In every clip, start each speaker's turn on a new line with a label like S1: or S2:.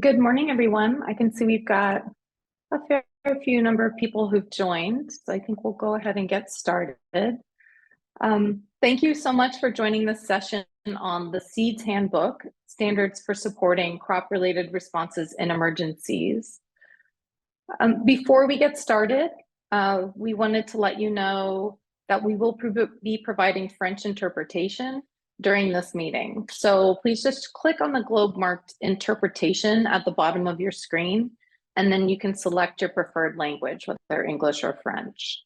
S1: Good morning, everyone. I can see we've got a fair few number of people who've joined, so I think we'll go ahead and get started. Thank you so much for joining this session on the SEADS Handbook, Standards for Supporting Crop-Related Responses in Emergencies. Before we get started, we wanted to let you know that we will be providing French interpretation during this meeting. So please just click on the globe marked interpretation at the bottom of your screen, and then you can select your preferred language, whether English or French.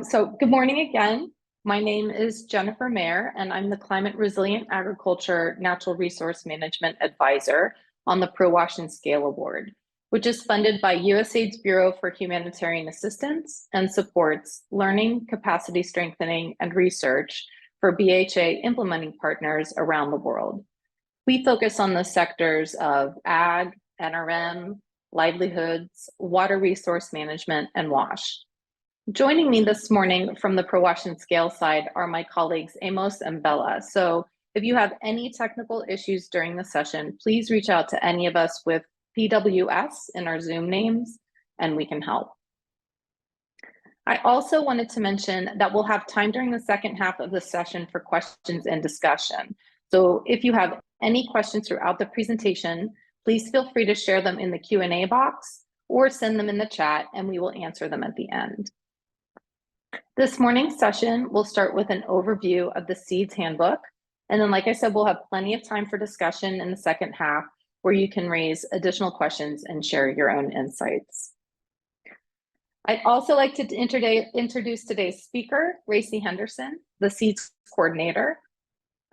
S1: So good morning again. My name is Jennifer Mayer, and I'm the Climate Resilient Agriculture Natural Resource Management Advisor on the ProWash and Scale Award, which is funded by USAID's Bureau for Humanitarian Assistance and supports learning, capacity strengthening, and research for BHA implementing partners around the world. We focus on the sectors of ag, NRM, livelihoods, water resource management, and WASH. Joining me this morning from the ProWash and Scale side are my colleagues Amos and Bella. So if you have any technical issues during the session, please reach out to any of us with PWS in our Zoom names, and we can help. I also wanted to mention that we'll have time during the second half of the session for questions and discussion. So if you have any questions throughout the presentation, please feel free to share them in the Q&A box or send them in the chat, and we will answer them at the end. This morning's session will start with an overview of the SEADS Handbook. And then, like I said, we'll have plenty of time for discussion in the second half where you can raise additional questions and share your own insights. I'd also like to introduce today's speaker, Racy Henderson, the SEADS coordinator.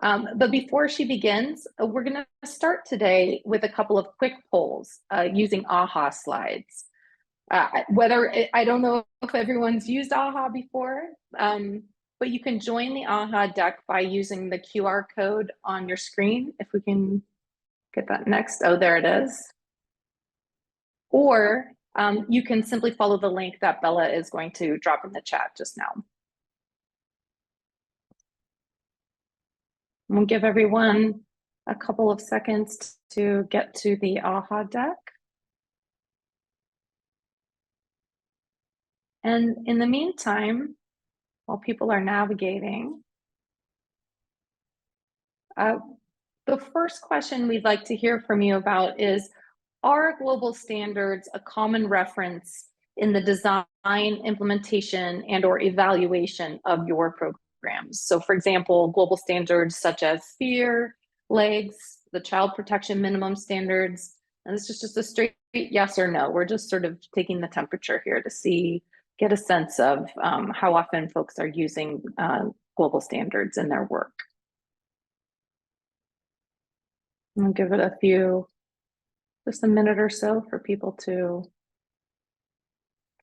S1: But before she begins, we're going to start today with a couple of quick polls using AHA slides. I don't know if everyone's used AHA before, but you can join the AHA deck by using the QR code on your screen. If we can get that next. Oh, there it is. Or you can simply follow the link that Bella is going to drop in the chat just now. We'll give everyone a couple of seconds to get to the AHA deck. And in the meantime, while people are navigating, the first question we'd like to hear from you about is, are global standards a common reference in the design, implementation, and/or evaluation of your programs? So for example, global standards such as SPHERE, LEGS, the Child Protection Minimum Standards, and this is just a straight yes or no. We're just sort of taking the temperature here to get a sense of how often folks are using global standards in their work. I'll give it just a minute or so for people to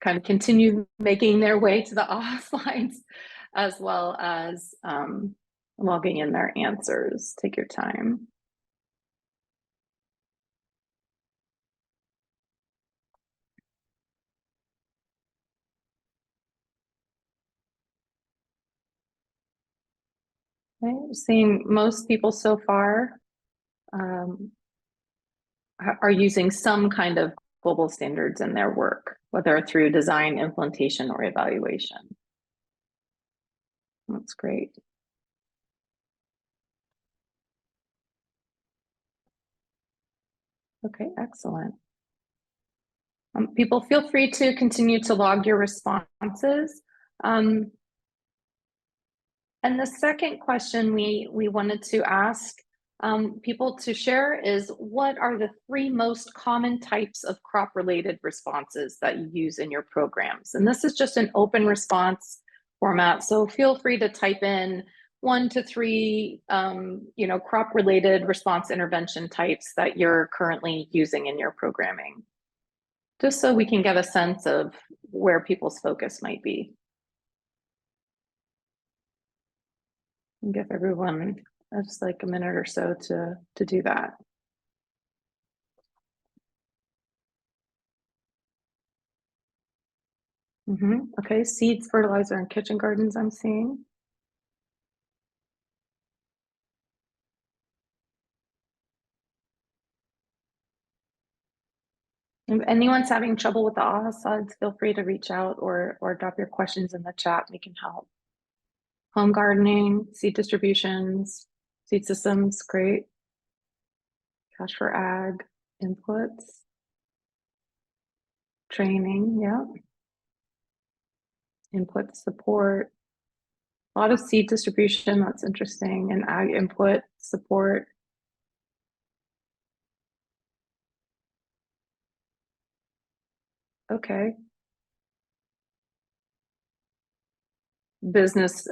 S1: kind of continue making their way to the AHA slides, as well as logging in their answers. Take your time. Okay, I'm seeing most people so far are using some kind of global standards in their work, whether through design, implementation, or evaluation. That's great. Okay, excellent. People feel free to continue to log your responses. And the second question we wanted to ask people to share is, what are the 3 most common types of crop-related responses that you use in your programs? And this is just an open response format, so feel free to type in 1 to 3 crop-related response intervention types that you're currently using in your programming, just so we can get a sense of where people's focus might be. And give everyone just like a minute or so to do that. Okay, seeds, fertilizer, and kitchen gardens I'm seeing. If anyone's having trouble with the SEADS, feel free to reach out or drop your questions in the chat. We can help. Home gardening, seed distributions, seed systems, great. Cash for ag, inputs, training, yeah. Input support. A lot of seed distribution, that's interesting, and ag input support. Okay. Business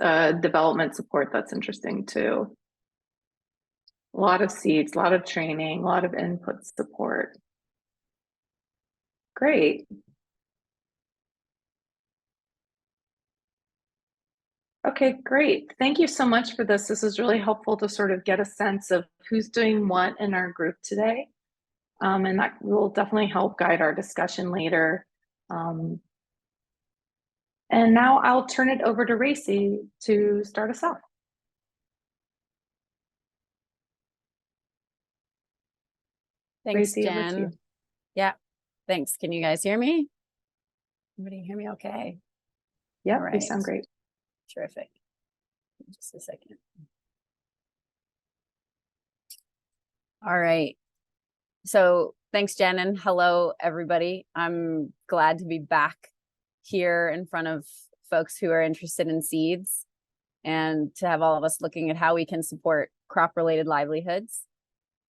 S1: development support, that's interesting too. A lot of seeds, a lot of training, a lot of input support. Great. Okay, great. Thank you so much for this. This is really helpful to sort of get a sense of who's doing what in our group today. And that will definitely help guide our discussion later. And now I'll turn it over to Racy to start us off.
S2: Thanks,
S1: Racy, over to you.
S2: Jen. Yeah, thanks. Can you guys hear me? Everybody hear me okay?
S1: Yeah,
S2: All
S1: you sound great.
S2: Terrific. Just a second. All right. So thanks, Jen, and hello, everybody. I'm glad to be back here in front of folks who are interested in seeds and to have all of us looking at how we can support crop-related livelihoods.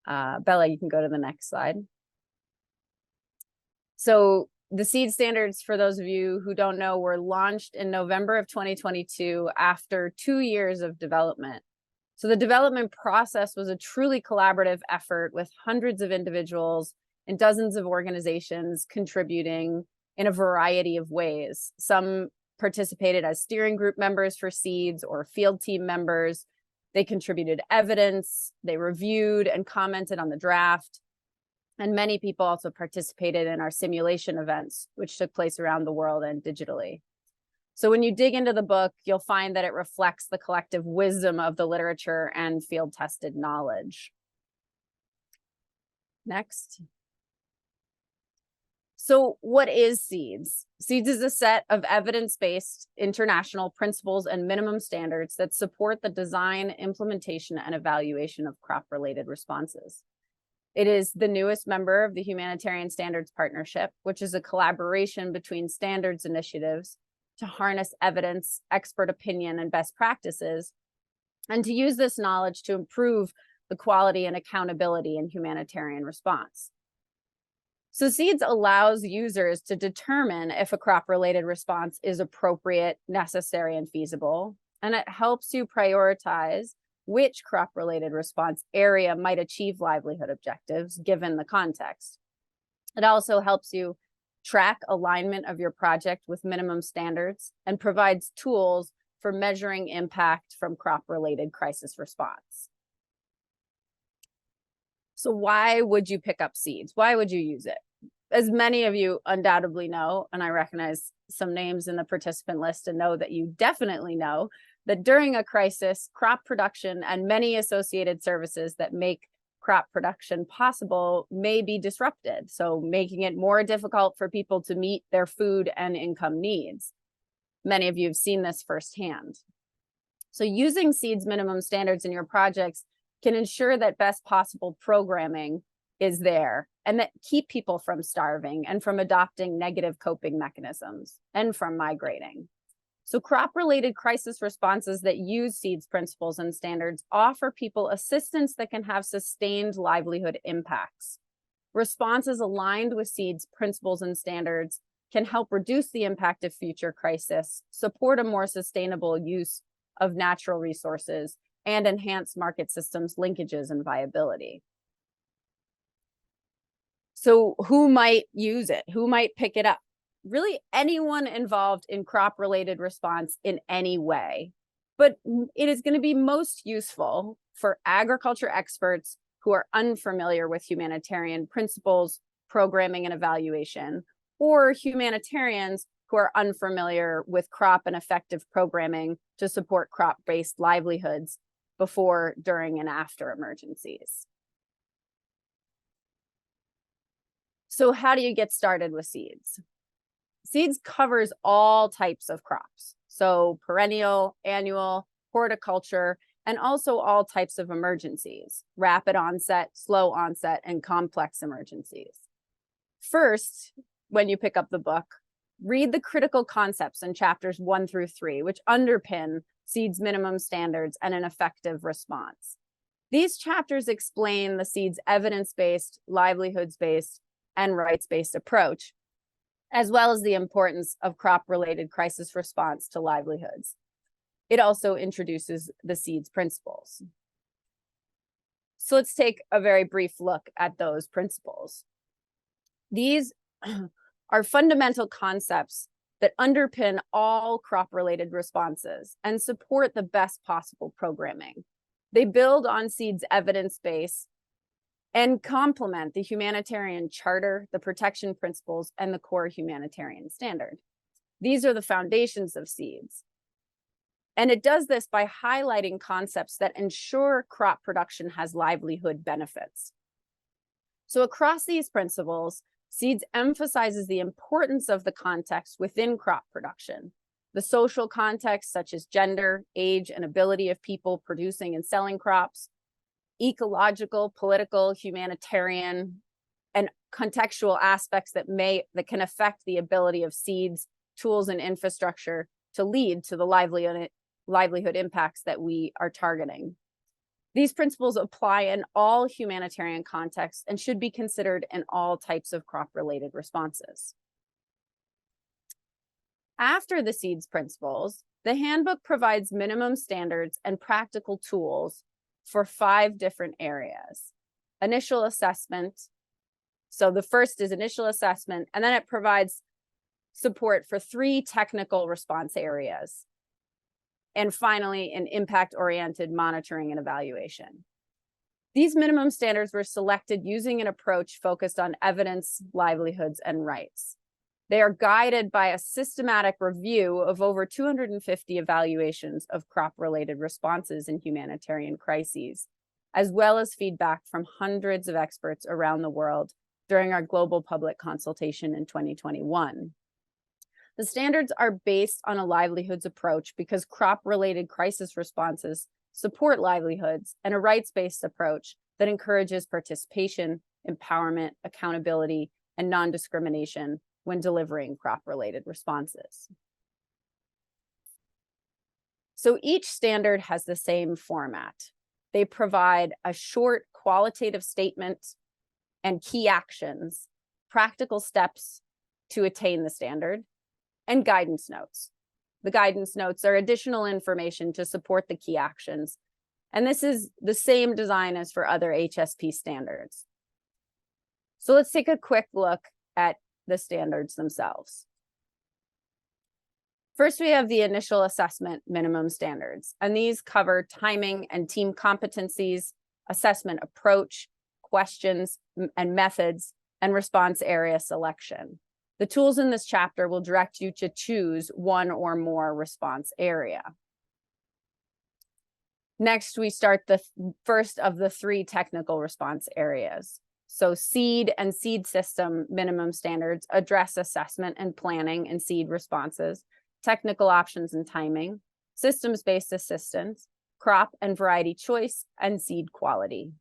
S2: Bella, you can go to the next slide. So the SEADS standards, for those of you who don't know, were launched in November of 2022 after 2 years of development. So the development process was a truly collaborative effort with hundreds of individuals and dozens of organizations contributing in a variety of ways. Some participated as steering group members for SEADS or field team members. They contributed evidence, they reviewed and commented on the draft. And many people also participated in our simulation events, which took place around the world and digitally. So when you dig into the book, you'll find that it reflects the collective wisdom of the literature and field-tested knowledge. Next. So what is SEADS? SEADS is a set of evidence-based international principles and minimum standards that support the design, implementation, and evaluation of crop-related responses. It is the newest member of the Humanitarian Standards Partnership, which is a collaboration between standards initiatives to harness evidence, expert opinion, and best practices, and to use this knowledge to improve the quality and accountability in humanitarian response. So SEADS allows users to determine if a crop-related response is appropriate, necessary, and feasible, and it helps you prioritize which crop-related response area might achieve livelihood objectives given the context. It also helps you track alignment of your project with minimum standards and provides tools for measuring impact from crop-related crisis response. So why would you pick up SEADS? Why would you use it? As many of you undoubtedly know, and I recognize some names in the participant list and know that you definitely know, that during a crisis, crop production and many associated services that make crop production possible may be disrupted, so making it more difficult for people to meet their food and income needs. Many of you have seen this firsthand. So using SEADS minimum standards in your projects can ensure that best possible programming is there and that keep people from starving and from adopting negative coping mechanisms and from migrating. So crop-related crisis responses that use SEADS principles and standards offer people assistance that can have sustained livelihood impacts. Responses aligned with SEADS principles and standards can help reduce the impact of future crisis, support a more sustainable use of natural resources, and enhance market systems linkages and viability. So who might use it? Who might pick it up? Really anyone involved in crop-related response in any way. But it is going to be most useful for agriculture experts who are unfamiliar with humanitarian principles, programming, and evaluation, or humanitarians who are unfamiliar with crop and effective programming to support crop-based livelihoods before, during, and after emergencies. So how do you get started with seeds? Seeds covers all types of crops. So perennial, annual, horticulture, and also all types of emergencies, rapid onset, slow onset, and complex emergencies. First, when you pick up the book, read the critical concepts in chapters 1 through 3, which underpin SEADS minimum standards and an effective response. These chapters explain the SEADS evidence-based, livelihoods-based, and rights-based approach, as well as the importance of crop-related crisis response to livelihoods. It also introduces the SEADS principles. So let's take a very brief look at those principles. These are fundamental concepts that underpin all crop-related responses and support the best possible programming. They build on SEADS evidence base and complement the humanitarian charter, the protection principles, and the core humanitarian standard. These are the foundations of SEADS. And it does this by highlighting concepts that ensure crop production has livelihood benefits. So across these principles, SEADS emphasizes the importance of the context within crop production, the social context such as gender, age, and ability of people producing and selling crops, ecological, political, humanitarian, and contextual aspects that can affect the ability of SEADS, tools, and infrastructure to lead to the livelihood impacts that we are targeting. These principles apply in all humanitarian contexts and should be considered in all types of crop-related responses. After the SEADS principles, the handbook provides minimum standards and practical tools for 5 different areas. Initial assessment. So the first is initial assessment, and then it provides support for 3 technical response areas. And finally, an impact-oriented monitoring and evaluation. These minimum standards were selected using an approach focused on evidence, livelihoods, and rights. They are guided by a systematic review of over 250 evaluations of crop-related responses in humanitarian crises, as well as feedback from hundreds of experts around the world during our global public consultation in 2021. The standards are based on a livelihoods approach because crop-related crisis responses support livelihoods, and a rights-based approach that encourages participation, empowerment, accountability, and non-discrimination when delivering crop-related responses. So each standard has the same format. They provide a short qualitative statement and key actions, practical steps to attain the standard, and guidance notes. The guidance notes are additional information to support the key actions. And this is the same design as for other HSP standards. So let's take a quick look at the standards themselves. First, we have the initial assessment minimum standards, and these cover timing and team competencies, assessment approach, questions and methods, and response area selection. The tools in this chapter will direct you to choose one or more response area. Next, we start the first of the 3 technical response areas. So SEAD and SEAD system minimum standards address assessment and planning and SEAD responses, technical options and timing, systems-based assistance, crop and variety choice, and SEAD quality.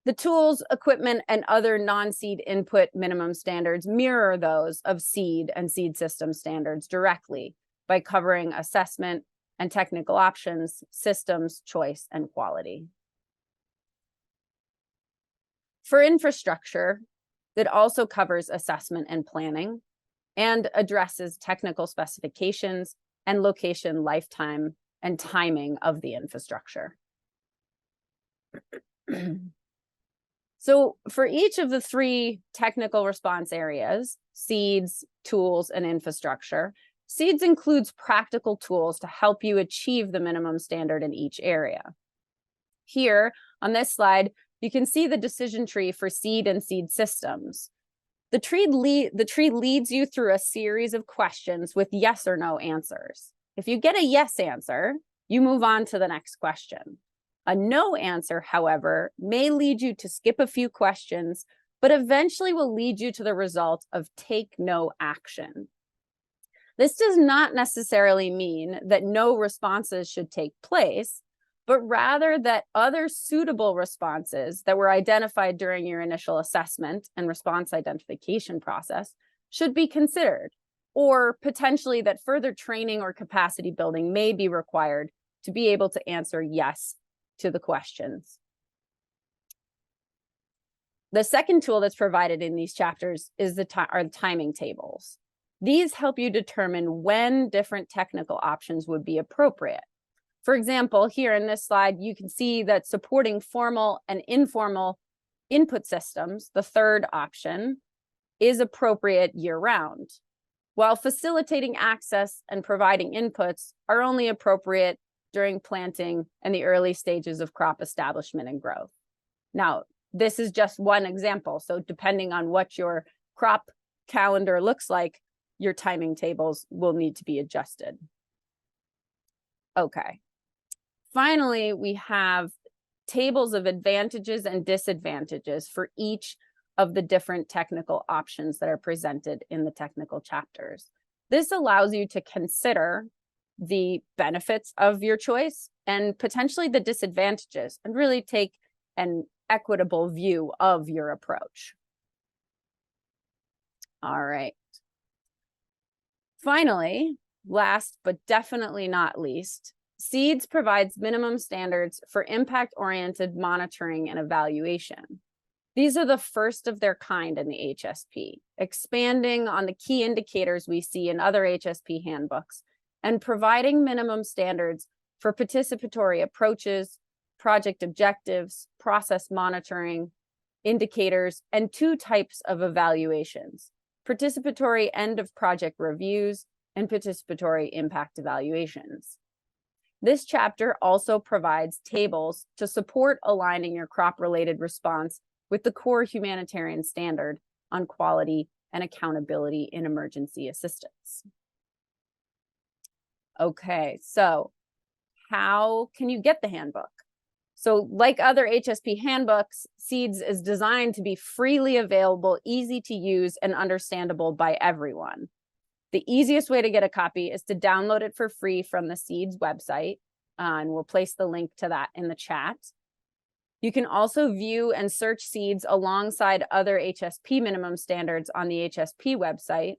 S2: The tools, equipment, and other non-SEAD input minimum standards mirror those of SEAD and SEAD system standards directly by covering assessment and technical options, systems, choice, and quality. For infrastructure, that also covers assessment and planning and addresses technical specifications and location, lifetime, and timing of the infrastructure. So for each of the 3 technical response areas, SEADS, tools, and infrastructure, SEADS includes practical tools to help you achieve the minimum standard in each area. Here on this slide, you can see the decision tree for SEAD and SEAD systems. The tree leads you through a series of questions with yes or no answers. If you get a yes answer, you move on to the next question. A no answer, however, may lead you to skip a few questions but eventually will lead you to the result of take no action. This does not necessarily mean that no responses should take place, but rather that other suitable responses that were identified during your initial assessment and response identification process should be considered, or potentially that further training or capacity building may be required to be able to answer yes to the questions. The second tool that's provided in these chapters is the timing tables. These help you determine when different technical options would be appropriate. For example, here in this slide, you can see that supporting formal and informal input systems, the third option, is appropriate year-round, while facilitating access and providing inputs are only appropriate during planting and the early stages of crop establishment and growth. Now, this is just one example, so depending on what your crop calendar looks like, your timing tables will need to be adjusted. Okay. Finally, we have tables of advantages and disadvantages for each of the different technical options that are presented in the technical chapters. This allows you to consider the benefits of your choice and potentially the disadvantages, and really take an equitable view of your approach. All right. Finally, last but definitely not least, SEADS provides minimum standards for impact-oriented monitoring and evaluation. These are the first of their kind in the HSP, expanding on the key indicators we see in other HSP handbooks and providing minimum standards for participatory approaches, project objectives, process monitoring, indicators, and two types of evaluations: participatory end of project reviews and participatory impact evaluations. This chapter also provides tables to support aligning your crop-related response with the core humanitarian standard on quality and accountability in emergency assistance. Okay, so how can you get the handbook? So like other HSP handbooks, SEADS is designed to be freely available, easy to use, and understandable by everyone. The easiest way to get a copy is to download it for free from the SEADS website, and we'll place the link to that in the chat. You can also view and search SEADS alongside other HSP minimum standards on the HSP website,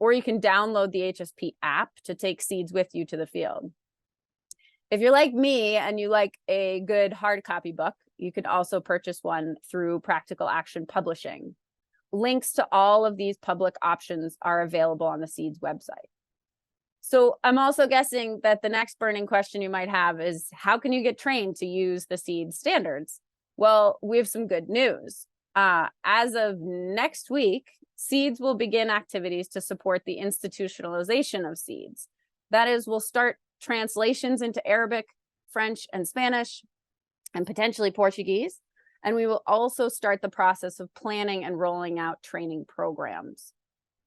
S2: or you can download the HSP app to take SEADS with you to the field. If you're like me and you like a good hard copy book, you could also purchase one through Practical Action Publishing. Links to all of these public options are available on the SEADS website. So I'm also guessing that the next burning question you might have is, how can you get trained to use the SEADS standards? Well, we have some good news. As of next week, SEADS will begin activities to support the institutionalization of SEADS. That is, we'll start translations into Arabic, French, and Spanish, and potentially Portuguese. And we will also start the process of planning and rolling out training programs.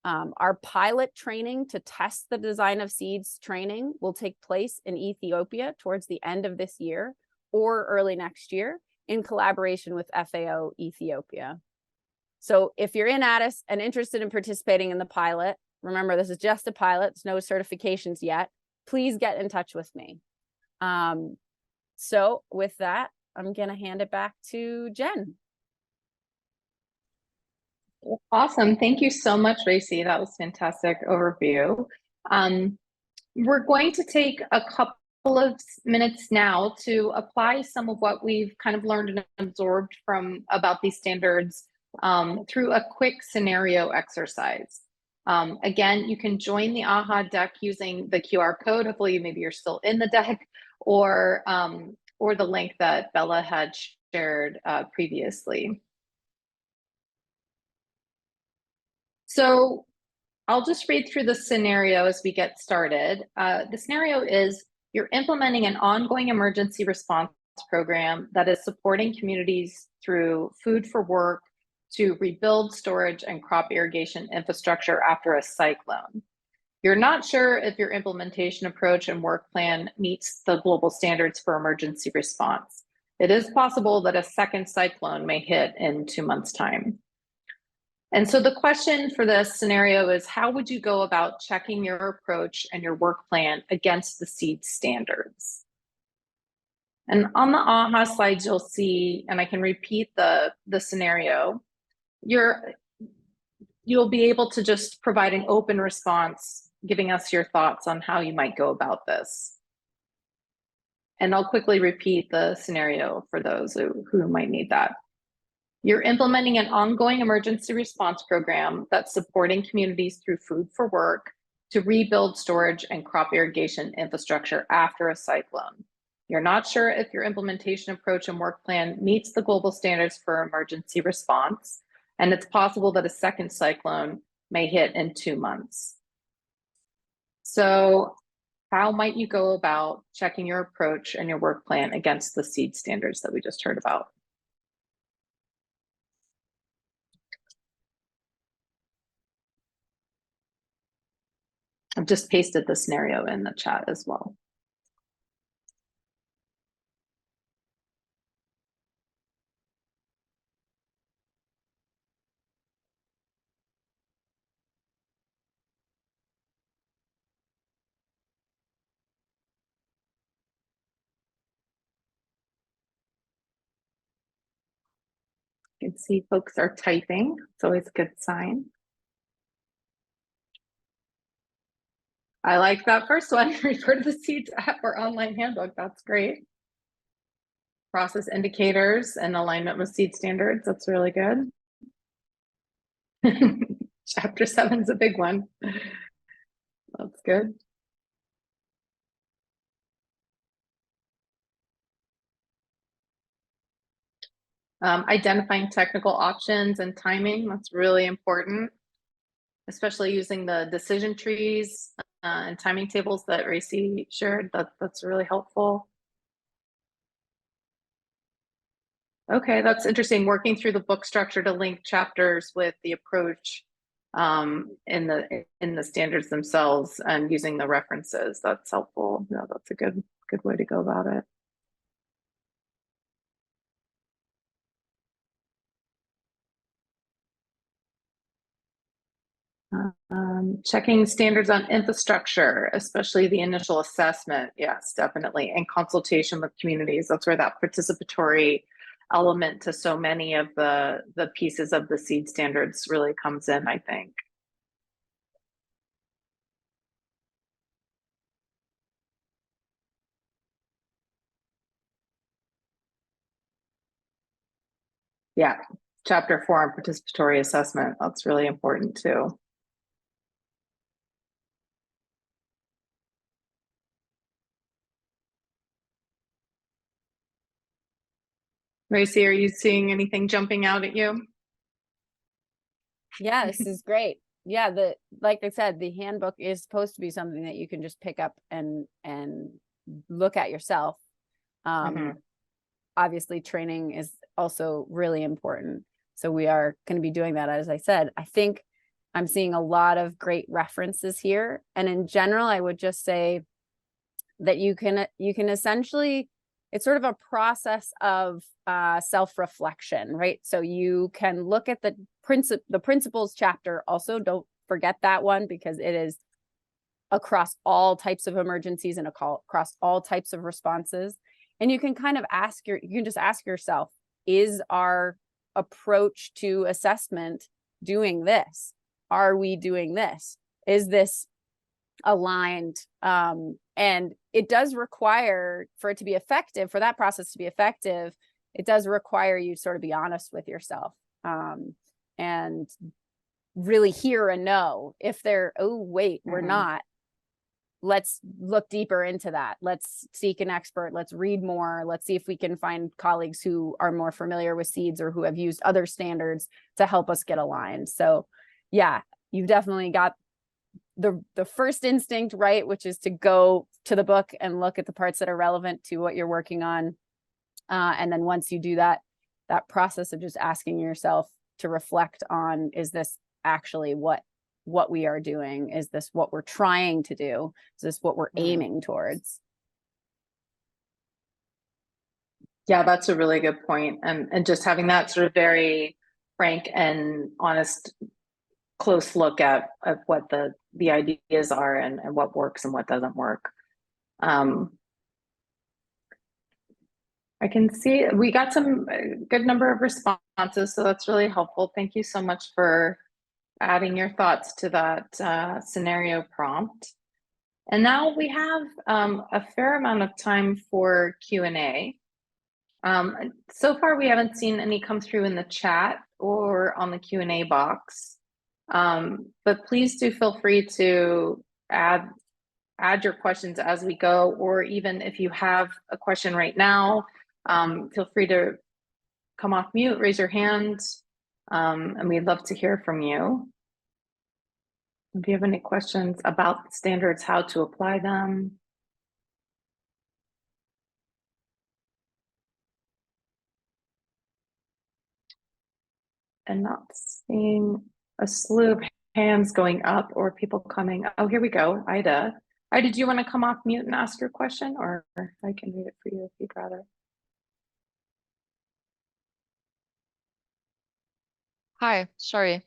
S2: Our pilot training to test the design of SEADS training will take place in Ethiopia towards the end of this year or early next year in collaboration with FAO Ethiopia. So if you're in Addis and interested in participating in the pilot, remember this is just a pilot, there's no certifications yet, please get in touch with me. So with that, I'm gonna hand it back to Jen.
S1: Awesome. Thank you so much, Racy. That was a fantastic overview. We're going to take a couple of minutes now to apply some of what we've kind of learned and absorbed from about these standards through a quick scenario exercise. Again, you can join the AHA deck using the QR code. Hopefully, maybe you're still in the deck, or the link that Bella had shared previously. So I'll just read through the scenario as we get started. The scenario is you're implementing an ongoing emergency response program that is supporting communities through food for work to rebuild storage and crop irrigation infrastructure after a cyclone. You're not sure if your implementation approach and work plan meets the global standards for emergency response. It is possible that a second cyclone may hit in 2 months' time. And so the question for this scenario is, how would you go about checking your approach and your work plan against the SEADS standards? And on the AHA slides, you'll see, and I can repeat the scenario, you'll be able to just provide an open response, giving us your thoughts on how you might go about this. And I'll quickly repeat the scenario for those who might need that. You're implementing an ongoing emergency response program that's supporting communities through food for work to rebuild storage and crop irrigation infrastructure after a cyclone. You're not sure if your implementation approach and work plan meets the global standards for emergency response, and it's possible that a second cyclone may hit in 2 months. So how might you go about checking your approach and your work plan against the SEAD standards that we just heard about? I've just pasted the scenario in the chat as well. You can see folks are typing. It's always a good sign. I like that first one. Refer to the SEADS app or online handbook. That's great. Process indicators and alignment with SEAD standards. That's really good. Chapter 7 is a big one. That's good. Identifying technical options and timing. That's really important, especially using the decision trees and timing tables that Racy shared. That's really helpful. Okay, that's interesting. Working through the book structure to link chapters with the approach in the standards themselves and using the references. That's helpful. Yeah, that's a good way to go about it. Checking standards on infrastructure, especially the initial assessment. Yes, definitely. And consultation with communities. That's where that participatory element to so many of the pieces of the SEAD standards really comes in, I think. Yeah, chapter 4 on participatory assessment. That's really important too. Racy, are you seeing anything jumping out at you?
S2: Yeah, this is great. Yeah, like I said, the handbook is supposed to be something that you can just pick up and look at yourself. Obviously, training is also really important. So we are going to be doing that. As I said, I think I'm seeing a lot of great references here. And in general, I would just say that you can essentially, it's sort of a process of self-reflection, right? So you can look at the principles chapter. Also, don't forget that one, because it is across all types of emergencies and across all types of responses. And you can kind of you can just ask yourself, is our approach to assessment doing this? Are we doing this? Is this aligned? And it does require, for it to be effective, for that process to be effective, it does require you sort of be honest with yourself, and really hear and know if they're, oh, wait, we're not. Let's look deeper into that. Let's seek an expert. Let's read more. Let's see if we can find colleagues who are more familiar with SEADS or who have used other standards to help us get aligned. So yeah, you've definitely got the first instinct, right, which is to go to the book and look at the parts that are relevant to what you're working on. And then once you do that, that process of just asking yourself to reflect on, is this actually what we are doing? Is this what we're trying to do? Is this what we're aiming towards?
S1: Yeah, that's a really good point. And just having that sort of very frank and honest, close look at what the ideas are and what works and what doesn't work. I can see we got some good number of responses, so that's really helpful. Thank you so much for adding your thoughts to that scenario prompt. And now we have a fair amount of time for Q&A. So far, we haven't seen any come through in the chat or on the Q&A box. But please do feel free to add your questions as we go, or even if you have a question right now, feel free to come off mute, raise your hand, and we'd love to hear from you. If you have any questions about the standards, how to apply them. And not seeing a slew of hands going up or people coming. Oh, here we go. Ida. Ida, do you want to come off mute and ask your question, or I can read it for you if you'd rather?
S3: Hi, sorry.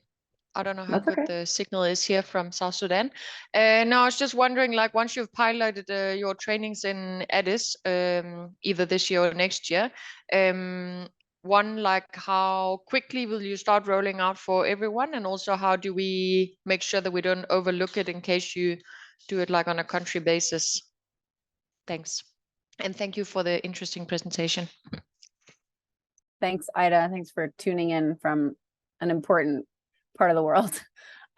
S3: I don't know how
S1: That's
S3: good
S1: okay.
S3: the signal is here from South Sudan. No, I was just wondering, like, once you've piloted your trainings in Addis, either this year or next year, one, like, how quickly will you start rolling out for everyone? And also, how do we make sure that we don't overlook it in case you do it like on a country basis? Thanks. And thank you for the interesting presentation.
S2: Thanks, Ida. Thanks for tuning in from an important part of the world.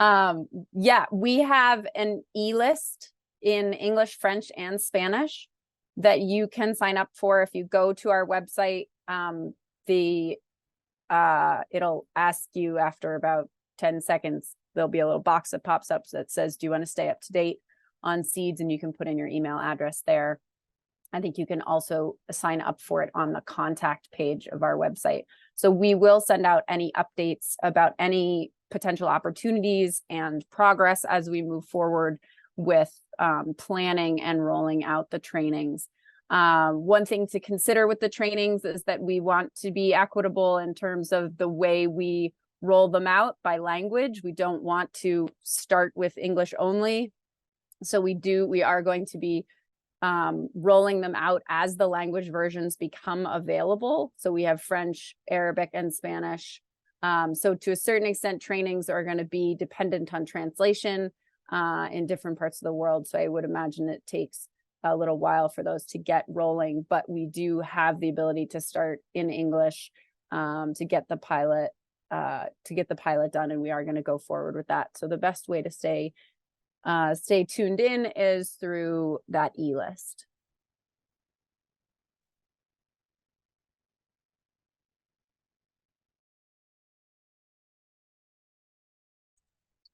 S2: Yeah, we have an e-list in English, French, and Spanish that you can sign up for. If you go to our website, it'll ask you after about 10 seconds, there'll be a little box that pops up that says, do you want to stay up to date on SEADS? And you can put in your email address there. I think you can also sign up for it on the contact page of our website. So we will send out any updates about any potential opportunities and progress as we move forward with planning and rolling out the trainings. One thing to consider with the trainings is that we want to be equitable in terms of the way we roll them out by language. We don't want to start with English only. So we are going to be rolling them out as the language versions become available. So we have French, Arabic, and Spanish. So to a certain extent, trainings are going to be dependent on translation in different parts of the world. So I would imagine it takes a little while for those to get rolling, but we do have the ability to start in English to get the pilot done, and we are going to go forward with that. So the best way to stay tuned in is through that e-list.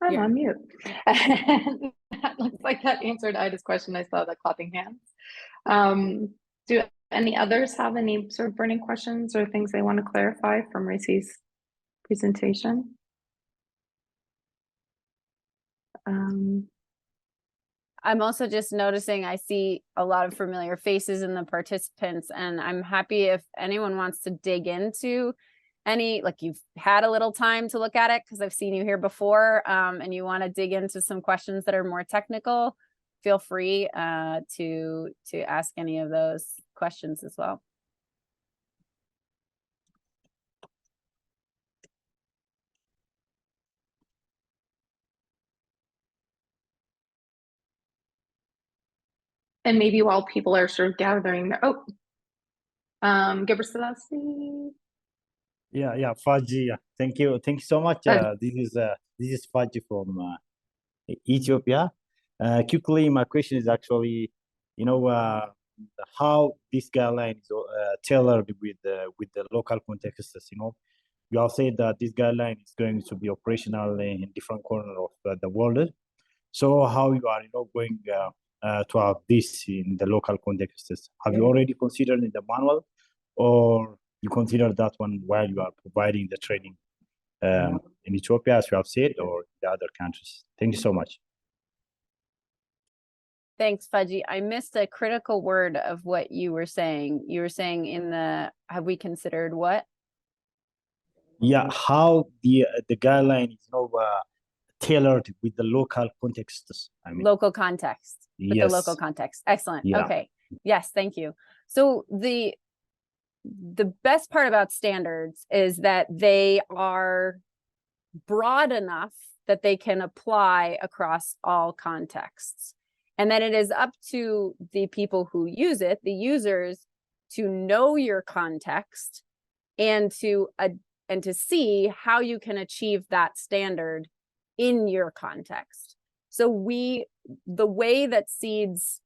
S1: I'm on mute. That looks like that answered Ida's question. I saw the clapping hands. Do any others have any sort of burning questions or things they want to clarify from Racy's presentation?
S2: I'm also just noticing I see a lot of familiar faces in the participants, and I'm happy if anyone wants to dig into any, like you've had a little time to look at it because I've seen you here before, and you want to dig into some questions that are more technical, feel free to ask any of those questions as well.
S1: And maybe while people are sort of gathering, Gebrselassie.
S4: Yeah, Faji. Thank you so much. This is Faji from Ethiopia. Quickly, my question is actually, how this guideline is tailored with the local contexts. You have said that this guideline is going to be operational in different corners of the world. So how you are going to have this in the local contexts? Have you already considered in the manual, or you consider that one while you are providing the training in Ethiopia, as you have said, or the other countries? Thank you so much.
S2: Thanks, Faji. I missed a critical word of what you were saying. You were saying have we considered what?
S4: Yeah, how the guideline is tailored with the local contexts. I mean,
S2: Local context, with the local
S4: yes,
S2: context. Excellent.
S4: yeah,
S2: Okay. Yes, thank you. So the best part about standards is that they are broad enough that they can apply across all contexts. And then it is up to the people who use it, the users, to know your context and to see how you can achieve that standard in your context. So the way that SEADS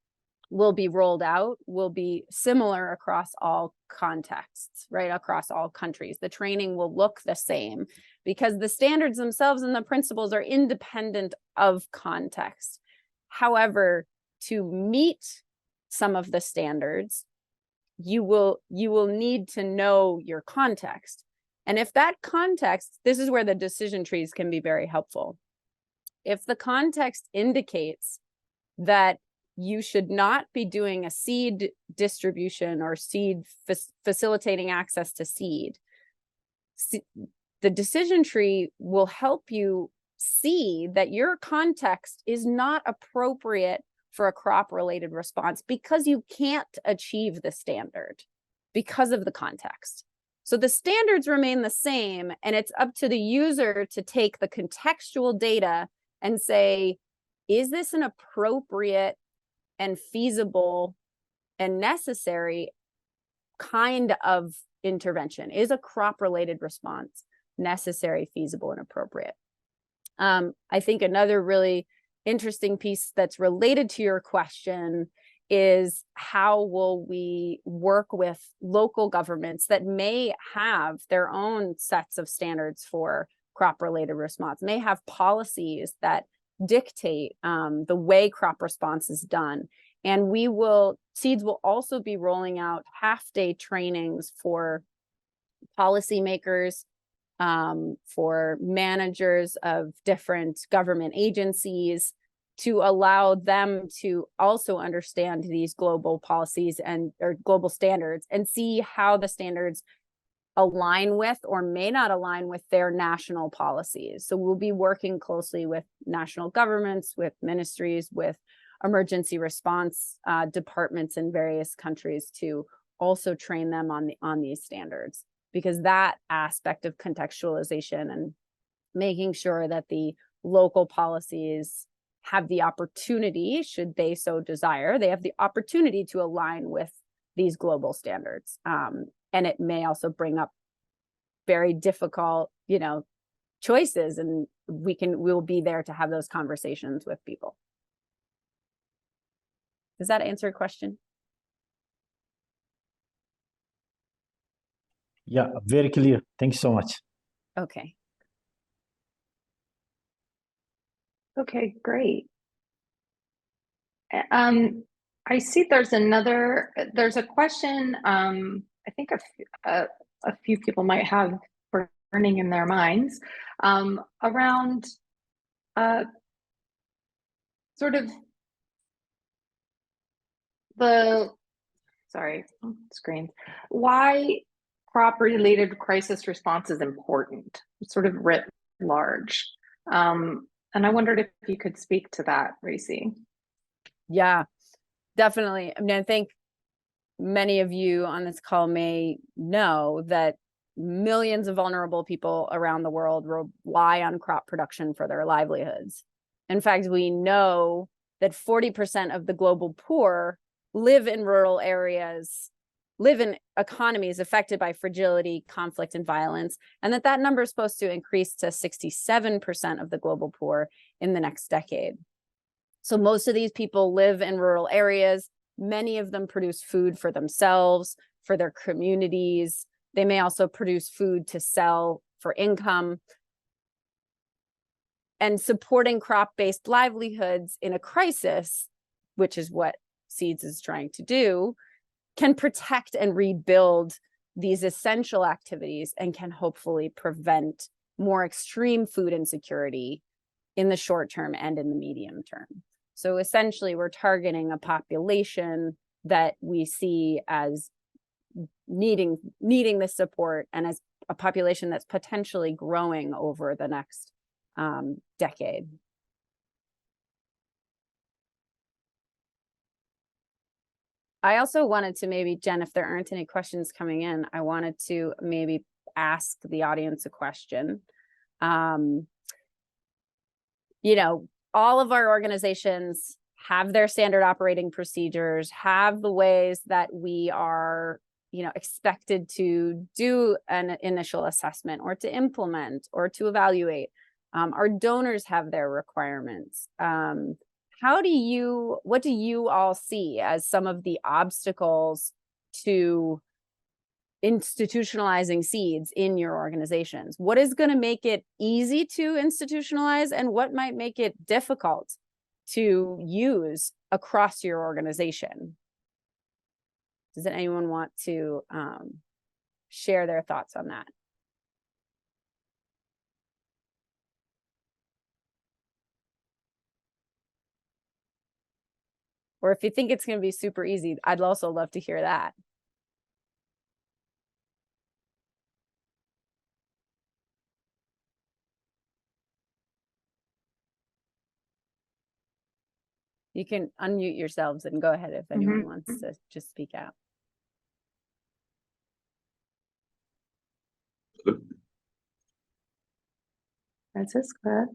S2: will be rolled out will be similar across all contexts, right? Across all countries. The training will look the same because the standards themselves and the principles are independent of context. However, to meet some of the standards, you will need to know your context. And if that context, this is where the decision trees can be very helpful. If the context indicates that you should not be doing a seed distribution or seed facilitating access to seed, the decision tree will help you see that your context is not appropriate for a crop-related response because you can't achieve the standard because of the context. So the standards remain the same, and it's up to the user to take the contextual data and say, is this an appropriate and feasible and necessary kind of intervention? Is a crop-related response necessary, feasible, and appropriate? I think another really interesting piece that's related to your question is how will we work with local governments that may have their own sets of standards for crop-related response, may have policies that dictate the way crop response is done. And SEADS will also be rolling out half-day trainings for policymakers, for managers of different government agencies, to allow them to also understand these global policies or global standards and see how the standards align with or may not align with their national policies. So we'll be working closely with national governments, with ministries, with emergency response departments in various countries to also train them on these standards, because that aspect of contextualization and making sure that the local policies have the opportunity, should they so desire, they have the opportunity to align with these global standards. And it may also bring up very difficult, choices, and we'll be there to have those conversations with people. Does that answer your question?
S4: Yeah, very clear. Thank you so much.
S2: Okay.
S1: Okay, great. I see there's a question, I think a few people might have burning in their minds, around sort of why crop-related crisis response is important, sort of writ large. And I wondered if you could speak to that, Racy.
S2: Yeah, definitely. I mean, I think many of you on this call may know that millions of vulnerable people around the world rely on crop production for their livelihoods. In fact, we know that 40% of the global poor live in rural areas, live in economies affected by fragility, conflict, and violence, and that number is supposed to increase to 67% of the global poor in the next decade. So most of these people live in rural areas. Many of them produce food for themselves, for their communities. They may also produce food to sell for income. And supporting crop-based livelihoods in a crisis, which is what SEADS is trying to do, can protect and rebuild these essential activities and can hopefully prevent more extreme food insecurity in the short term and in the medium term. So essentially, we're targeting a population that we see as needing this support and as a population that's potentially growing over the next decade. I also wanted to maybe, Jen, if there aren't any questions coming in, I wanted to maybe ask the audience a question. You know, all of our organizations have their standard operating procedures, have the ways that we are, you know, expected to do an initial assessment or to implement or to evaluate. Our donors have their requirements. What do you all see as some of the obstacles to institutionalizing SEADS in your organizations? What is going to make it easy to institutionalize, and what might make it difficult to use across your organization? Does anyone want to share their thoughts on that? Or if you think it's going to be super easy, I'd also love to hear that. You can unmute yourselves and go ahead if anyone wants to just speak out.
S1: Francis, go ahead.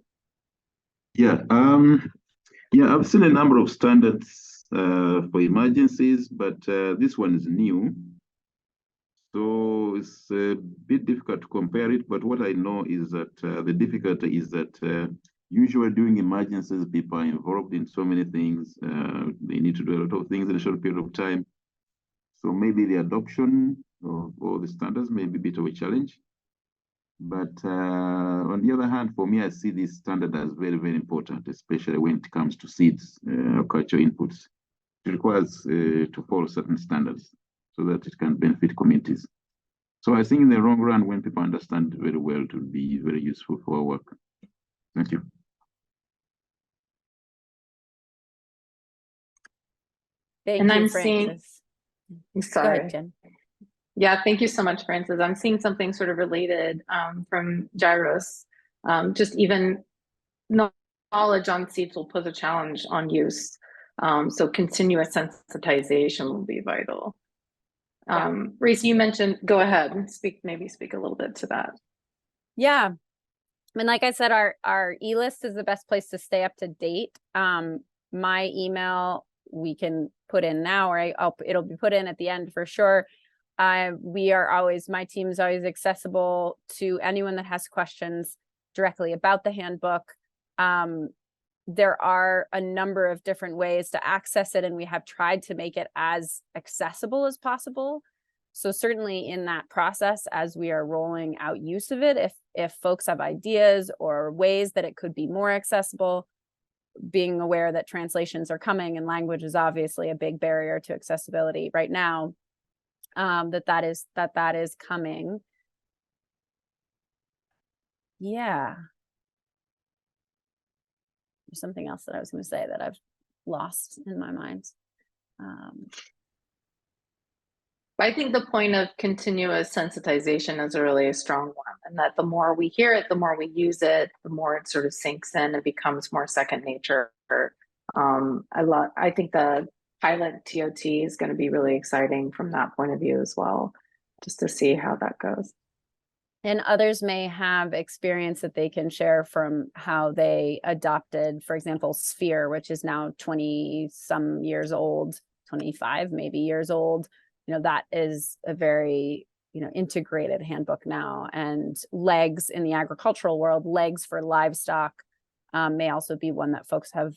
S5: Yeah, yeah, I've seen a number of standards for emergencies, but this one is new. So it's a bit difficult to compare it, but what I know is that the difficulty is that usually during emergencies, people are involved in so many things. They need to do a lot of things in a short period of time. So maybe the adoption of all the standards may be a bit of a challenge. But on the other hand, for me, I see this standard as very, very important, especially when it comes to SEADS, cultural inputs. It requires to follow certain standards so that it can benefit communities. So I think in the long run, when people understand it very well, it will be very useful for our work. Thank you.
S2: Thank you, Francis.
S1: Sorry.
S2: Go ahead, Jen.
S1: Yeah, thank you so much, Francis. I'm seeing something sort of related from Gyros. Just even knowledge on SEADS will put a challenge on use. So continuous sensitization will be vital. Reese, you mentioned, go ahead and maybe speak a little bit to that.
S2: Yeah. I mean, like I said, our e-list is the best place to stay up to date. My email we can put in now, or it'll be put in at the end for sure. My team is always accessible to anyone that has questions directly about the handbook. There are a number of different ways to access it, and we have tried to make it as accessible as possible. So certainly in that process, as we are rolling out use of it, if folks have ideas or ways that it could be more accessible, being aware that translations are coming and language is obviously a big barrier to accessibility right now, that is coming. Yeah. There's something else that I was going to say that I've lost in my mind.
S1: I think the point of continuous sensitization is really a strong one, and that the more we hear it, the more we use it, the more it sort of sinks in and becomes more second nature. I think the pilot TOT is going to be really exciting from that point of view as well, just to see how that goes.
S2: And others may have experience that they can share from how they adopted, for example, Sphere, which is now 20 some years old, 25 maybe years old. You know, that is a very, integrated handbook now. And legs in the agricultural world, legs for livestock may also be one that folks have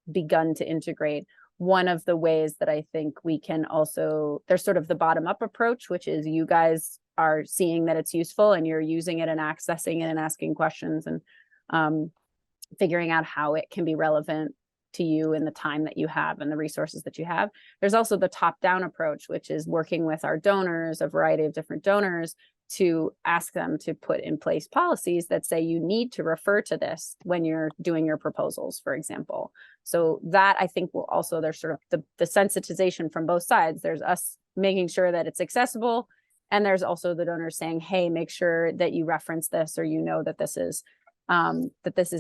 S2: begun to integrate. One of the ways that I think we can also, there's sort of the bottom-up approach, which is you guys are seeing that it's useful and you're using it and accessing it and asking questions and figuring out how it can be relevant to you in the time that you have and the resources that you have. There's also the top-down approach, which is working with our donors, a variety of different donors, to ask them to put in place policies that say you need to refer to this when you're doing your proposals, for example. So that, I think, will also, there's sort of the sensitization from both sides. There's us making sure that it's accessible And there's also the donors saying, hey, make sure that you reference this, or you know that this is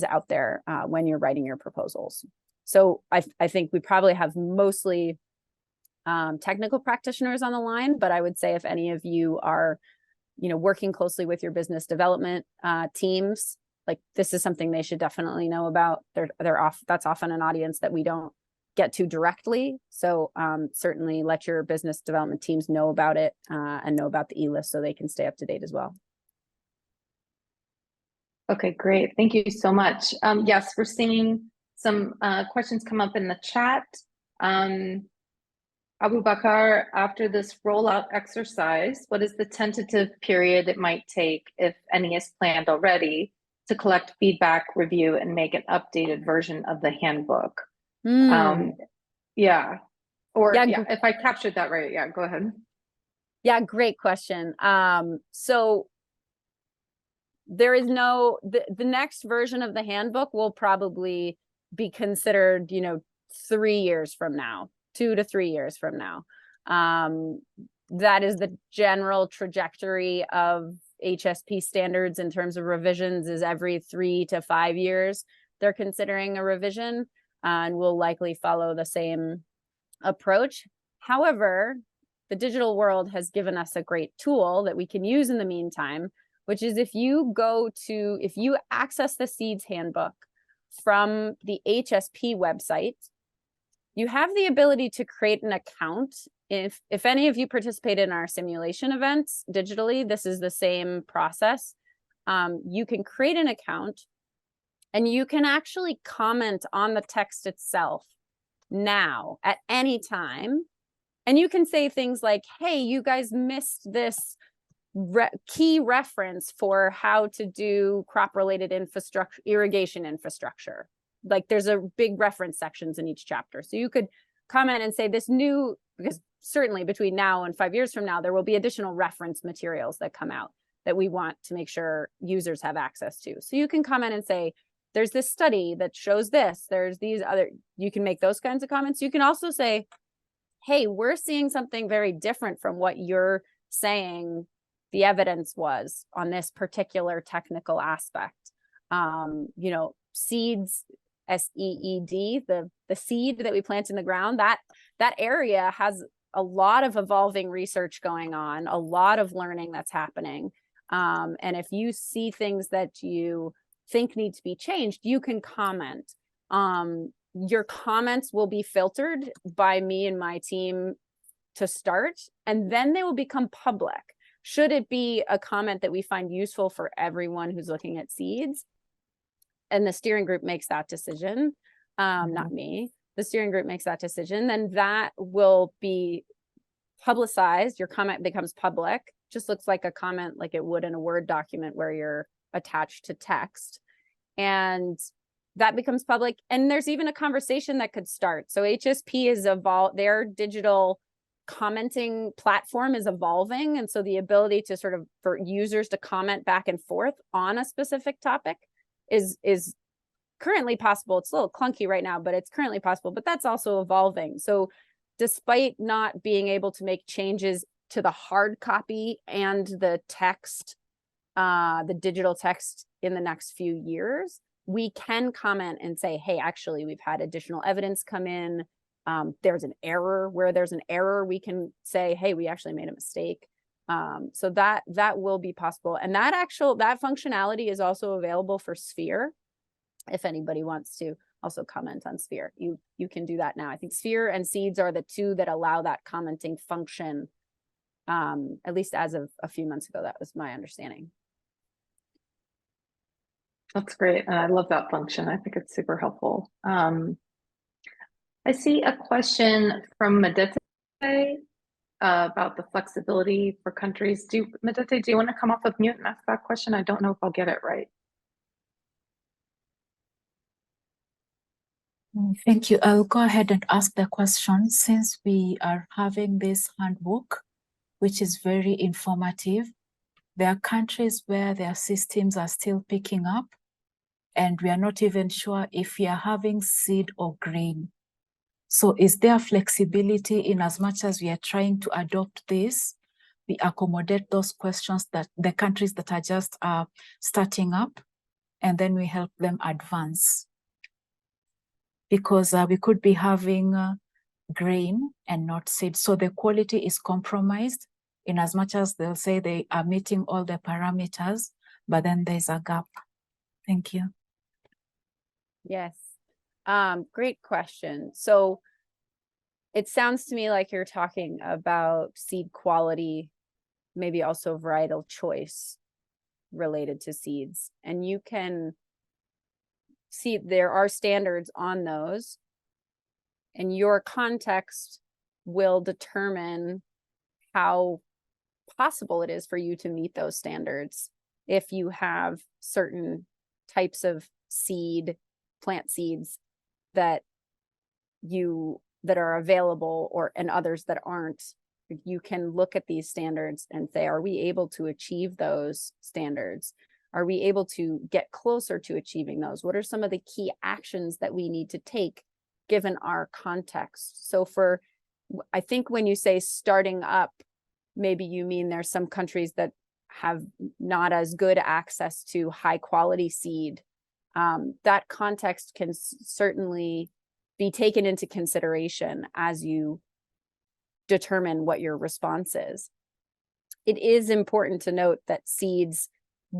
S2: out there when you're writing your proposals. So I think we probably have mostly technical practitioners on the line, but I would say if any of you are, working closely with your business development teams, like this is something they should definitely know about. That's often an audience that we don't get to directly. So certainly let your business development teams know about it and know about the e-list so they can stay up to date as well.
S1: Okay, great. Thank you so much. Yes, we're seeing some questions come up in the chat. Abu Bakar, after this rollout exercise, what is the tentative period it might take, if any is planned already, to collect feedback, review, and make an updated version of the handbook?
S2: Yeah,
S1: if I captured that right, yeah, go ahead.
S2: Yeah, great question. So there is the next version of the handbook will probably be considered, 3 years from now, 2 to 3 years from now. That is the general trajectory of HSP standards in terms of revisions, is every 3 to 5 years they're considering a revision, and will likely follow the same approach. However, the digital world has given us a great tool that we can use in the meantime, which is if you access the SEADS Handbook from the HSP website, you have the ability to create an account. If any of you participated in our simulation events digitally, this is the same process. You can create an account and you can actually comment on the text itself now at any time. And you can say things like, hey, you guys missed this key reference for how to do crop-related infrastructure, irrigation infrastructure. Like there's a big reference sections in each chapter. So you could comment and say this new, because certainly between now and 5 years from now, there will be additional reference materials that come out that we want to make sure users have access to. So you can comment and say, there's this study that shows this, there's these other, you can make those kinds of comments. You can also say, hey, we're seeing something very different from what you're saying the evidence was on this particular technical aspect. Seeds, SEED, the seed that we plant in the ground, that area has a lot of evolving research going on, a lot of learning that's happening. And if you see things that you think need to be changed, you can comment. Your comments will be filtered by me and my team to start, and then they will become public. Should it be a comment that we find useful for everyone who's looking at SEADS, and the steering group makes that decision, not me, the steering group makes that decision, then that will be publicized. Your comment becomes public, just looks like a comment like it would in a Word document where you're attached to text. And that becomes public. And there's even a conversation that could start. So HSP is their digital commenting platform is evolving. And so the ability to for users to comment back and forth on a specific topic is currently possible. It's a little clunky right now, but it's currently possible, but that's also evolving. So despite not being able to make changes to the hard copy and the text, the digital text in the next few years, we can comment and say, hey, actually, we've had additional evidence come in. There's an error. Where there's an error, we can say, hey, we actually made a mistake. So that will be possible. And that functionality is also available for Sphere. If anybody wants to also comment on Sphere, you can do that now. I think Sphere and SEADS are the two that allow that commenting function, at least as of a few months ago. That was my understanding.
S1: That's great. And I love that function. I think it's super helpful. I see a question from Medete about the flexibility for countries. Medete, do you want to come off of mute and ask that question? I don't know if I'll get it right.
S6: Thank you. I'll go ahead and ask the question. Since we are having this handbook, which is very informative, there are countries where their systems are still picking up, and we are not even sure if we are having seed or grain. So is there flexibility in as much as we are trying to adopt this, we accommodate those questions that the countries that are just starting up, and then we help them advance. Because we could be having grain and not seed. So the quality is compromised in as much as they'll say they are meeting all the parameters, but then there's a gap. Thank you.
S2: Yes. Great question. So it sounds to me like you're talking about seed quality, maybe also varietal choice related to seeds. And you can see there are standards on those, and your context will determine how possible it is for you to meet those standards. If you have certain types of plant seeds that are available, and others that aren't, you can look at these standards and say, are we able to achieve those standards? Are we able to get closer to achieving those? What are some of the key actions that we need to take given our context? So I think when you say starting up, maybe you mean there's some countries that have not as good access to high quality seed. That context can certainly be taken into consideration as you determine what your response is. It is important to note that SEADS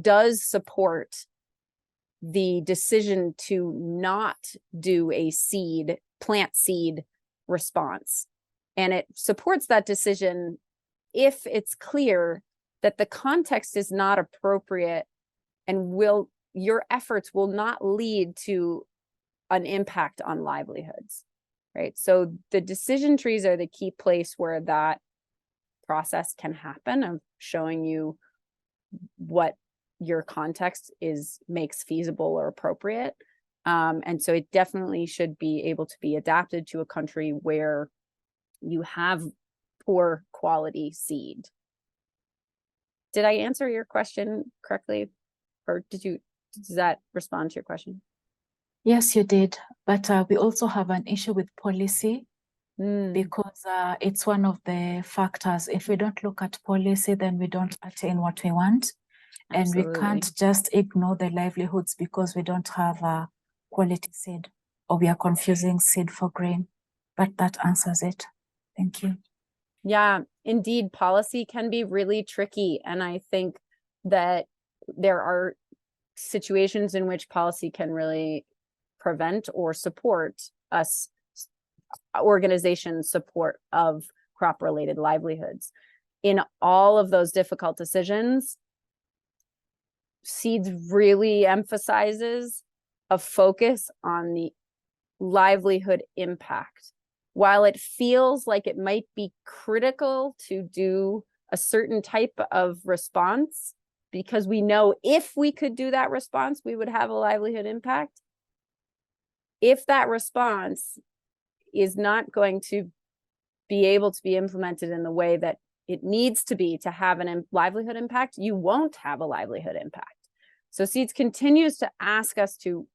S2: does support the decision to not do a plant seed response. And it supports that decision if it's clear that the context is not appropriate and your efforts will not lead to an impact on livelihoods, right? So the decision trees are the key place where that process can happen, of showing you what your context makes feasible or appropriate. And so it definitely should be able to be adapted to a country where you have poor quality seed. Did I answer your question correctly? Or does that respond to your question?
S6: Yes, you did. But we also have an issue with policy because it's one of the factors. If we don't look at policy, then we don't attain what we want.
S2: Absolutely.
S6: And we can't just ignore the livelihoods because we don't have a quality seed, or we are confusing seed for grain. But that answers it. Thank you.
S2: Yeah, indeed, policy can be really tricky. And I think that there are situations in which policy can really prevent or support organizations' support of crop-related livelihoods. In all of those difficult decisions, SEADS really emphasizes a focus on the livelihood impact. While it feels like it might be critical to do a certain type of response, because we know if we could do that response, we would have a livelihood impact. If that response is not going to be able to be implemented in the way that it needs to be to have a livelihood impact, you won't have a livelihood impact. So SEADS continues to ask us to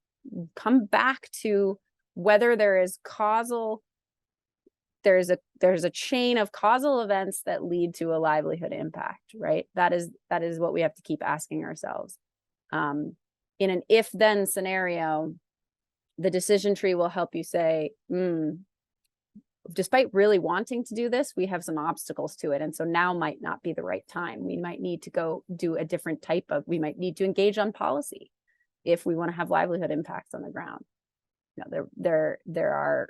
S2: come back to whether there is there's a chain of causal events that lead to a livelihood impact, right? That is what we have to keep asking ourselves. In an if-then scenario, the decision tree will help you say, despite really wanting to do this, we have some obstacles to it. And so now might not be the right time. We might need to go do a different we might need to engage on policy if we want to have livelihood impacts on the ground. No, there are,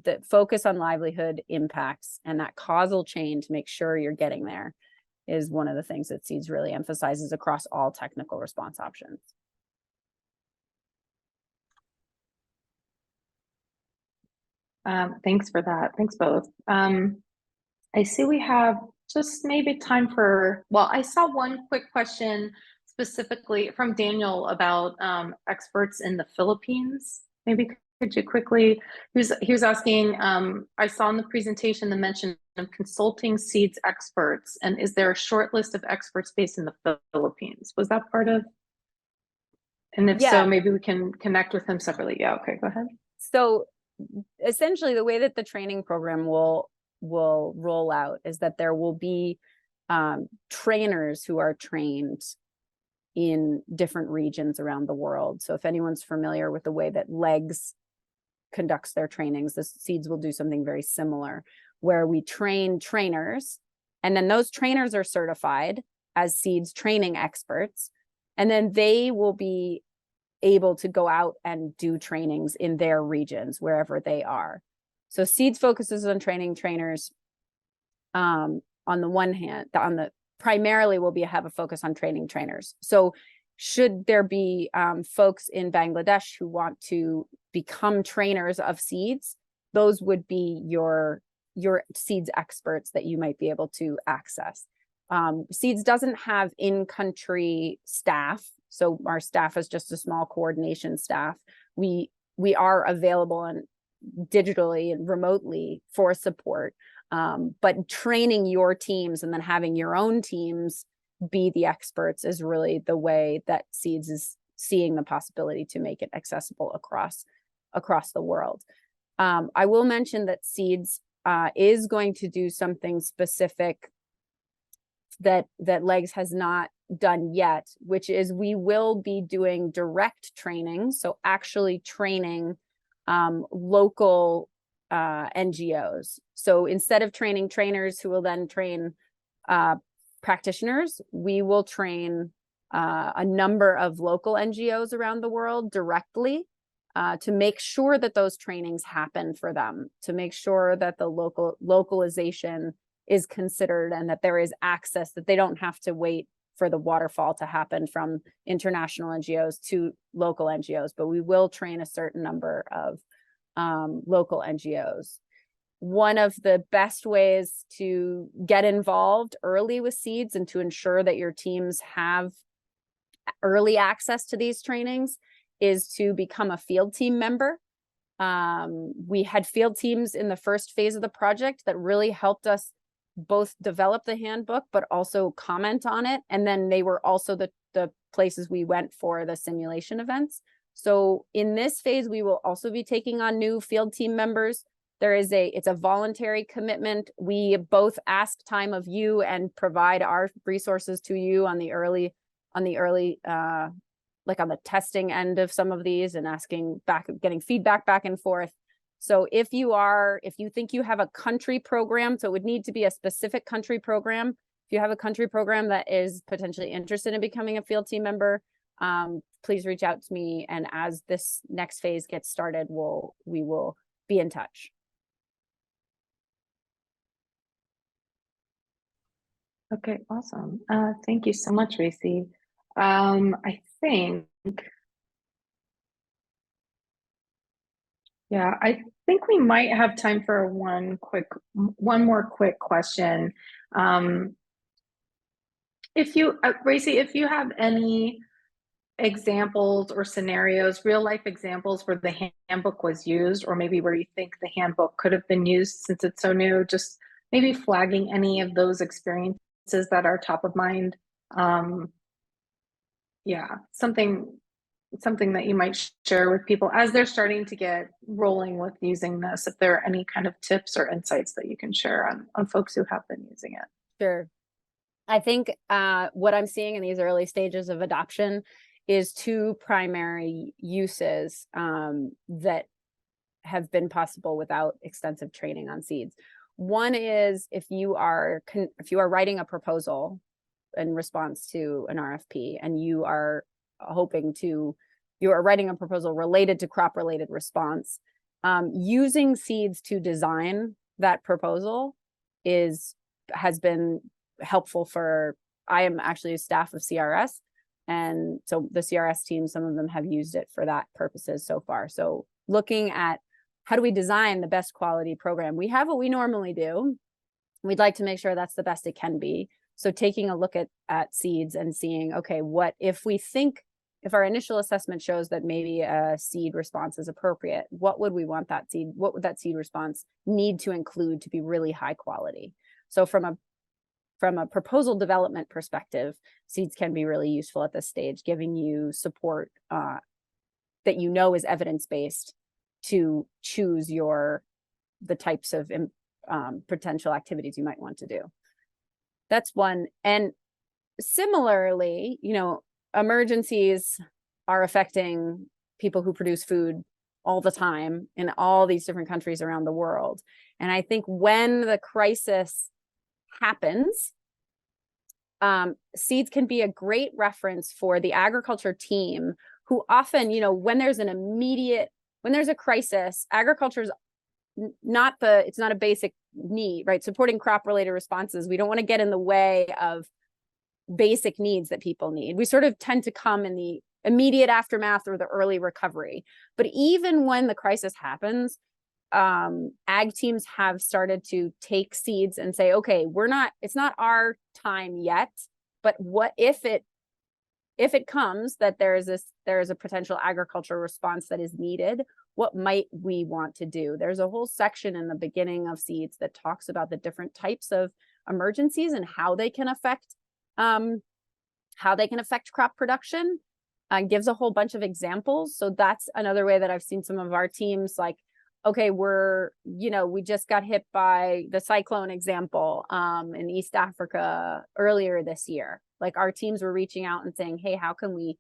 S2: the focus on livelihood impacts and that causal chain to make sure you're getting there is one of the things that SEADS really emphasizes across all technical response options.
S1: Thanks for that. Thanks both. I see we have just maybe time for, well, I saw one quick question specifically from Daniel about experts in the Philippines. Maybe could you quickly, he was asking, I saw in the presentation the mention of consulting SEADS experts, and is there a short list of experts based in the Philippines? Was that part of? And if so, maybe we can connect with them separately. Yeah, okay, go ahead.
S2: So essentially the way that the training program will roll out is that there will be trainers who are trained in different regions around the world. So if anyone's familiar with the way that LEGS conducts their trainings, the SEADS will do something very similar, where we train trainers, and then those trainers are certified as SEADS training experts, and then they will be able to go out and do trainings in their regions, wherever they are. So SEADS focuses on training trainers on the one hand, primarily will have a focus on training trainers. So should there be folks in Bangladesh who want to become trainers of SEADS, those would be your SEADS experts that you might be able to access. SEADS doesn't have in-country staff, so our staff is just a small coordination staff. We are available and digitally and remotely for support, but training your teams and then having your own teams be the experts is really the way that SEADS is seeing the possibility to make it accessible across the world. I will mention that SEADS is going to do something specific that LEGS has not done yet, which is we will be doing direct training. So actually training local NGOs. So instead of training trainers who will then train practitioners, we will train a number of local NGOs around the world directly to make sure that those trainings happen for them, to make sure that the localization is considered and that there is access, that they don't have to wait for the waterfall to happen from international NGOs to local NGOs, but we will train a certain number of local NGOs. One of the best ways to get involved early with SEADS and to ensure that your teams have early access to these trainings is to become a field team member. We had field teams in the first phase of the project that really helped us both develop the handbook, but also comment on it. And then they were also the places we went for the simulation events. So in this phase, we will also be taking on new field team members. It's a voluntary commitment. We both ask time of you and provide our resources to you on the early, like on the testing end of some of these and getting feedback back and forth. So if you think you have a country program, so it would need to be a specific country program. If you have a country program that is potentially interested in becoming a field team member, please reach out to me. And as this next phase gets started, we will be in touch.
S1: Okay, awesome. Thank you so much, Racy. I think we might have time for one more quick question. Racy, if you have any examples or scenarios, real life examples where the handbook was used, or maybe where you think the handbook could have been used since it's so new, just maybe flagging any of those experiences that are top of mind. Something that you might share with people as they're starting to get rolling with using this, if there are any kind of tips or insights that you can share on folks who have been using it.
S2: Sure. I think what I'm seeing in these early stages of adoption is two primary uses that have been possible without extensive training on SEADS. One is if you are writing a proposal in response to an RFP and you are writing a proposal related to crop related response, using SEADS to design that proposal has been helpful I am actually a staff of CRS. And so the CRS team, some of them have used it for that purposes so far. So looking at how do we design the best quality program? We have what we normally do. We'd like to make sure that's the best it can be. So taking a look at SEADS and seeing, okay, if our initial assessment shows that maybe a seed response is appropriate, what would that seed response need to include to be really high quality? So from a proposal development perspective, SEADS can be really useful at this stage, giving you support that you know is evidence-based to choose the types of potential activities you might want to do. That's one. And similarly, you know, emergencies are affecting people who produce food all the time in all these different countries around the world. And I think when the crisis happens, SEADS can be a great reference for the agriculture team who often, you know, when there's a crisis, agriculture is it's not a basic need, right? Supporting crop related responses. We don't want to get in the way of basic needs that people need. We sort of tend to come in the immediate aftermath or the early recovery. But even when the crisis happens, ag teams have started to take SEADS and say, okay, it's not our time yet, but what if it comes that there is a potential agricultural response that is needed, what might we want to do? There's a whole section in the beginning of SEADS that talks about the different types of emergencies and how they can affect crop production. Gives a whole bunch of examples. So that's another way that I've seen some of our teams like, okay, we just got hit by the cyclone example in East Africa earlier this year. Like our teams were reaching out and saying, hey, how can we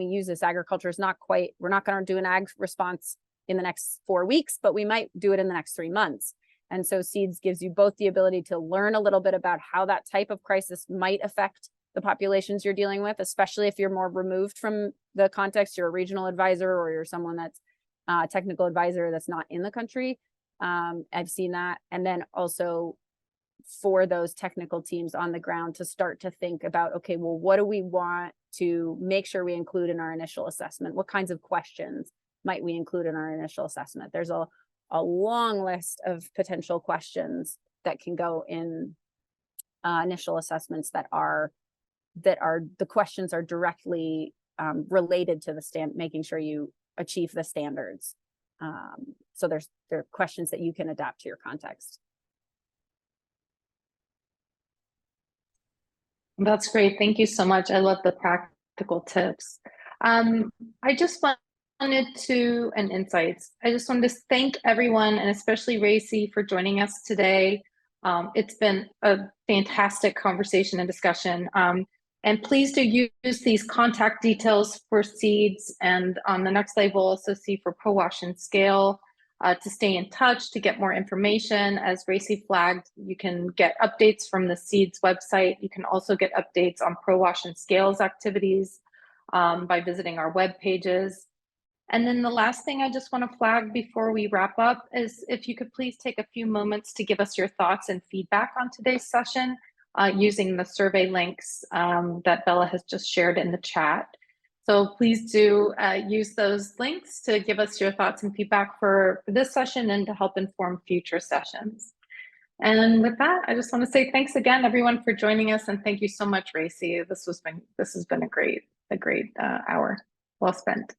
S2: use this? Agriculture is we're not going to do an ag response in the next 4 weeks, but we might do it in the next 3 months. And so SEADS gives you both the ability to learn a little bit about how that type of crisis might affect the populations you're dealing with, especially if you're more removed from the context, you're a regional advisor or you're someone that's a technical advisor that's not in the country. I've seen that. And then also for those technical teams on the ground to start to think about, okay, well, what do we want to make sure we include in our initial assessment? What kinds of questions might we include in our initial assessment? There's a long list of potential questions that can go in initial assessments that are the questions are directly related to making sure you achieve the standards. So there are questions that you can adapt to your context.
S1: That's great. Thank you so much. I love the practical tips. I just wanted to, and insights. I just wanted to thank everyone and especially Racy for joining us today. It's been a fantastic conversation and discussion. And please do use these contact details for SEADS, and on the next slide we'll also see for ProWash and Scale to stay in touch, to get more information. As Racy flagged, you can get updates from the SEADS website. You can also get updates on ProWash and Scale's activities by visiting our web pages. And then the last thing I just want to flag before we wrap up is if you could please take a few moments to give us your thoughts and feedback on today's session using the survey links that Bella has just shared in the chat. So please do use those links to give us your thoughts and feedback for this session and to help inform future sessions. And with that, I just want to say thanks again, everyone, for joining us, and thank you so much, Racy. This has been a great hour, well spent.